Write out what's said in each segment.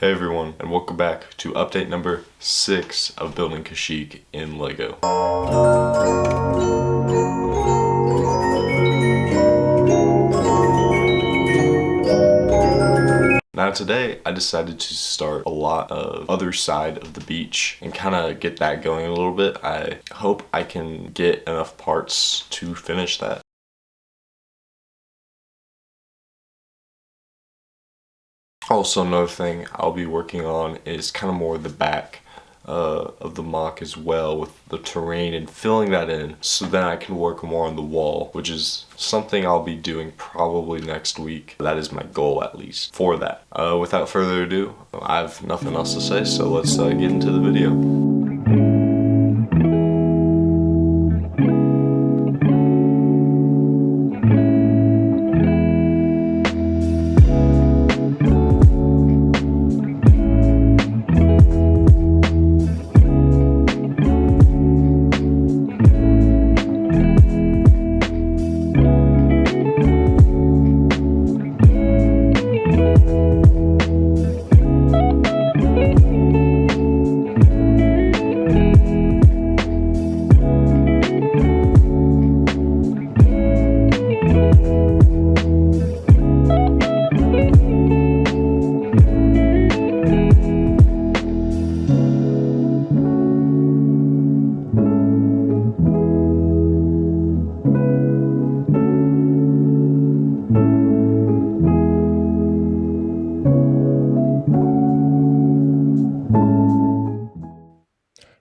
Hey everyone, and welcome back to update number 6 of building Kashyyyk in LEGO. Now today, I decided to start a lot of other side of the beach and kind of get that going a little bit. I hope I can get enough parts to finish that. Also, another thing I'll be working on is kind of more the back of the mock as well, with the terrain and filling that in, so then I can work more on the wall, which is something I'll be doing probably next week. That is my goal, at least, for that. Without further ado, I have nothing else to say, so let's get into the video.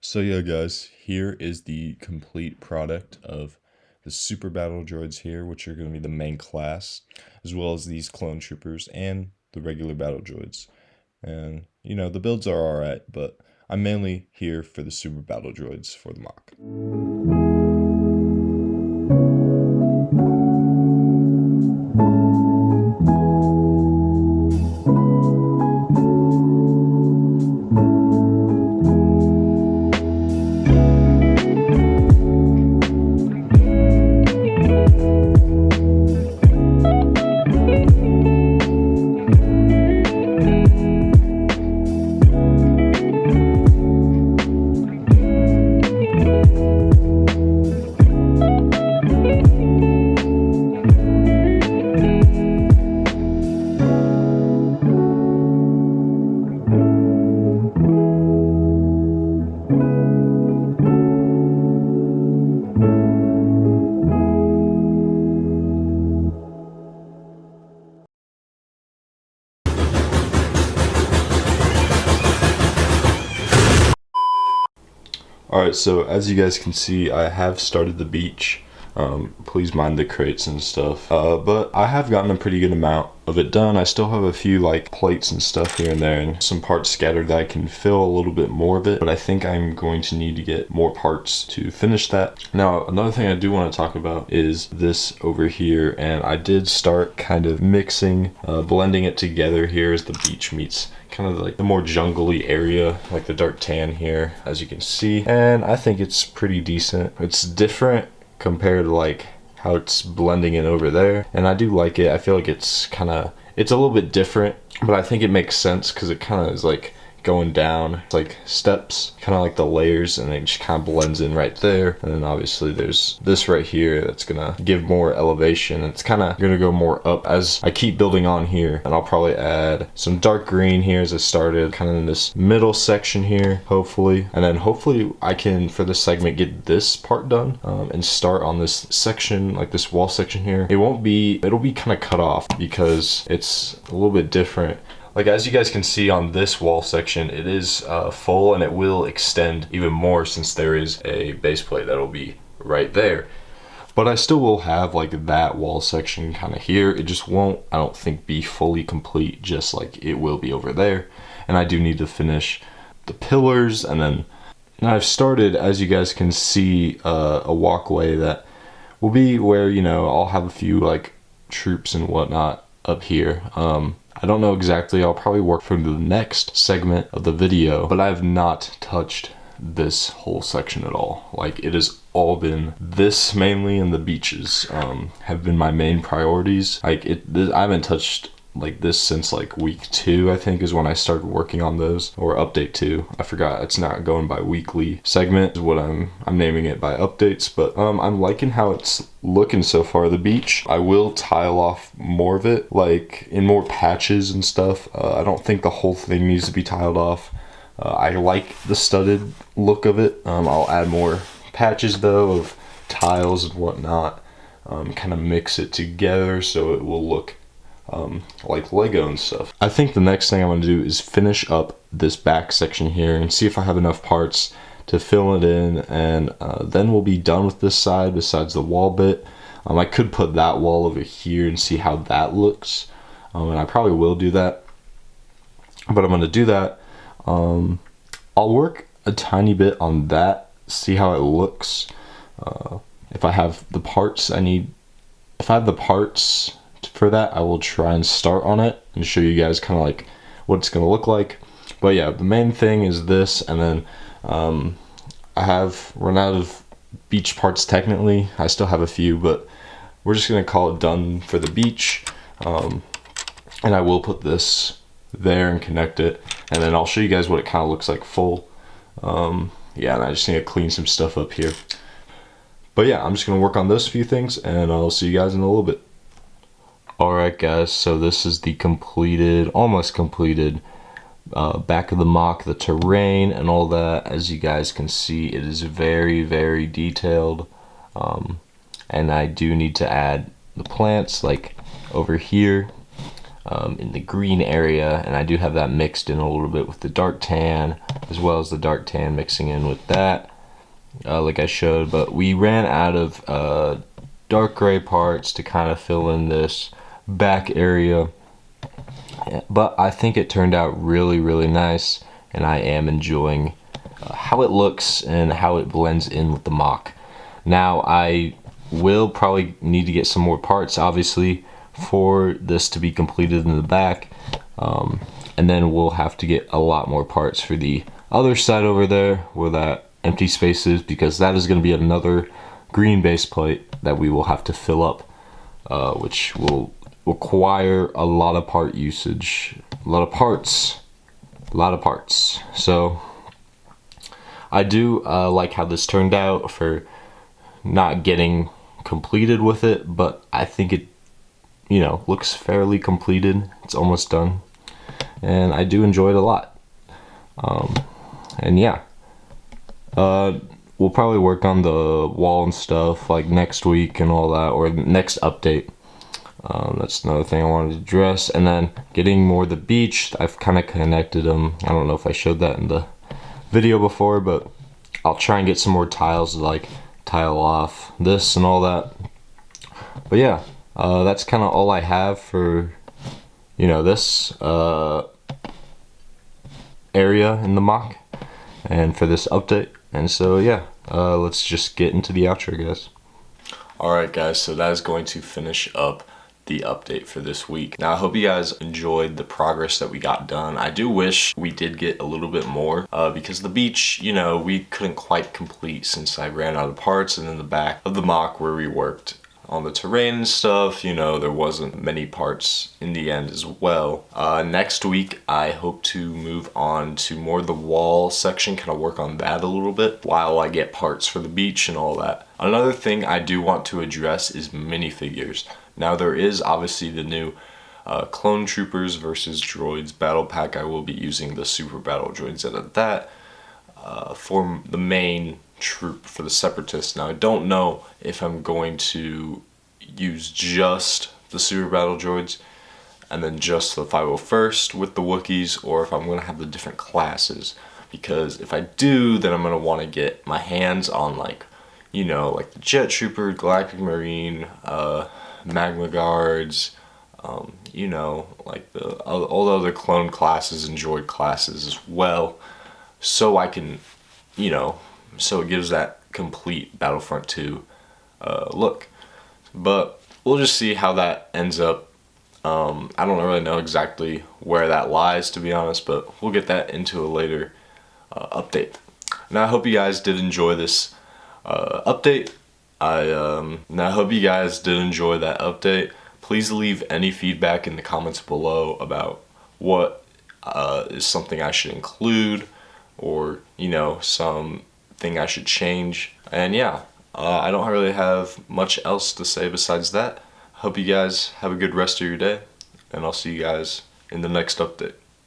So yeah guys, here is the complete product of the super battle droids here, which are going to be the main class, as well as these clone troopers and the regular battle droids. And you know, the builds are alright, but I'm mainly here for the super battle droids for the mock. Alright, so as you guys can see, I have started the beach. Please mind the crates and stuff. But I have gotten a pretty good amount of it done. I still have a few like plates and stuff here and there, and some parts scattered that I can fill a little bit more of it, but I think I'm going to need to get more parts to finish that. Now, another thing I do want to talk about is this over here, and I did start kind of mixing, blending it together here as the beach meets kind of like the more jungly area, like the dark tan here, as you can see, and I think it's pretty decent. It's different compared to like how it's blending in over there, and I do like it. I feel like it's a little bit different, but I think it makes sense because it kind of is like going down. It's like steps, kind of like the layers, and it just kind of blends in right there. And then obviously there's this right here that's gonna give more elevation. It's kind of gonna go more up as I keep building on here, and I'll probably add some dark green here as I started kind of in this middle section here, hopefully. And then hopefully I can, for this segment, get this part done and start on this section, like this wall section here. It'll be kind of cut off because it's a little bit different. Like, as you guys can see on this wall section, it is full, and it will extend even more since there is a base plate that'll be right there. But I still will have like that wall section kind of here. It just won't, I don't think, be fully complete just like it will be over there. And I do need to finish the pillars, and then I've started, as you guys can see, a walkway that will be where, you know, I'll have a few like troops and whatnot up here. I don't know exactly. I'll probably work from the next segment of the video, but I have not touched this whole section at all. Like, it has all been this mainly, and the beaches have been my main priorities. Like, I haven't touched like this since like week 2, I think, is when I started working on those, or update 2. I forgot, it's not going by weekly segment is what I'm naming it, by updates. But I'm liking how it's looking so far. The beach, I will tile off more of it, like in more patches and stuff. I don't think the whole thing needs to be tiled off. I like the studded look of it. I'll add more patches though of tiles and whatnot, kind of mix it together so it will look like Lego and stuff. I think the next thing I'm going to do is finish up this back section here and see if I have enough parts to fill it in, and then we'll be done with this side besides the wall bit. I could put that wall over here and see how that looks, and I probably will do that, but I'm going to do that. I'll work a tiny bit on that, see how it looks. If I have the parts I need, if I have the parts for that, I will try and start on it and show you guys kind of like what it's going to look like. But yeah, the main thing is this, and then I have run out of beach parts technically. I still have a few, but we're just going to call it done for the beach. And I will put this there and connect it, and then I'll show you guys what it kind of looks like full. Yeah, and I just need to clean some stuff up here. But yeah, I'm just going to work on those few things, and I'll see you guys in a little bit. Alright guys, so this is the completed, almost completed back of the mock, the terrain and all that. As you guys can see, it is very, very detailed. And I do need to add the plants like over here in the green area, and I do have that mixed in a little bit with the dark tan, as well as the dark tan mixing in with that, like I showed. But we ran out of dark gray parts to kind of fill in this back area, but I think it turned out really, really nice, and I am enjoying how it looks and how it blends in with the mock. Now I will probably need to get some more parts, obviously, for this to be completed in the back, and then we'll have to get a lot more parts for the other side over there where that empty space is, because that is going to be another green base plate that we will have to fill up, which will require a lot of part usage, a lot of parts. So I do like how this turned out for not getting completed with it, but I think it, you know, looks fairly completed. It's almost done, and I do enjoy it a lot. And yeah, we'll probably work on the wall and stuff like next week and all that, or next update. That's another thing I wanted to address. And then getting more of the beach, I've kind of connected them. I don't know if I showed that in the video before, but I'll try and get some more tiles to like tile off this and all that. But yeah, that's kind of all I have for, you know, this area in the mock and for this update. And so yeah, let's just get into the outro, guys. Alright guys, so that is going to finish up the update for this week. Now I hope you guys enjoyed the progress that we got done. I do wish we did get a little bit more, because the beach, you know, we couldn't quite complete since I ran out of parts, and in the back of the mock where we worked on the terrain and stuff, you know, there wasn't many parts in the end as well. Next week I hope to move on to more of the wall section, kind of work on that a little bit while I get parts for the beach and all that. Another thing I do want to address is minifigures. Now there is obviously the new Clone Troopers versus Droids battle pack. I will be using the Super Battle Droids out of that for the main troop for the Separatists. Now I don't know if I'm going to use just the Super Battle Droids and then just the 501st with the Wookiees, or if I'm going to have the different classes, because if I do, then I'm going to want to get my hands on, like, you know, like the Jet Trooper, Galactic Marine, Magma Guards, you know, like all the other clone classes and droid classes as well, so I can, you know, so it gives that complete Battlefront 2 look. But we'll just see how that ends up. I don't really know exactly where that lies, to be honest, but we'll get that into a later update. Now I hope you guys did enjoy this update. I hope you guys did enjoy that update. Please leave any feedback in the comments below about what is something I should include, or something I should change. And yeah, I don't really have much else to say besides that. Hope you guys have a good rest of your day, and I'll see you guys in the next update.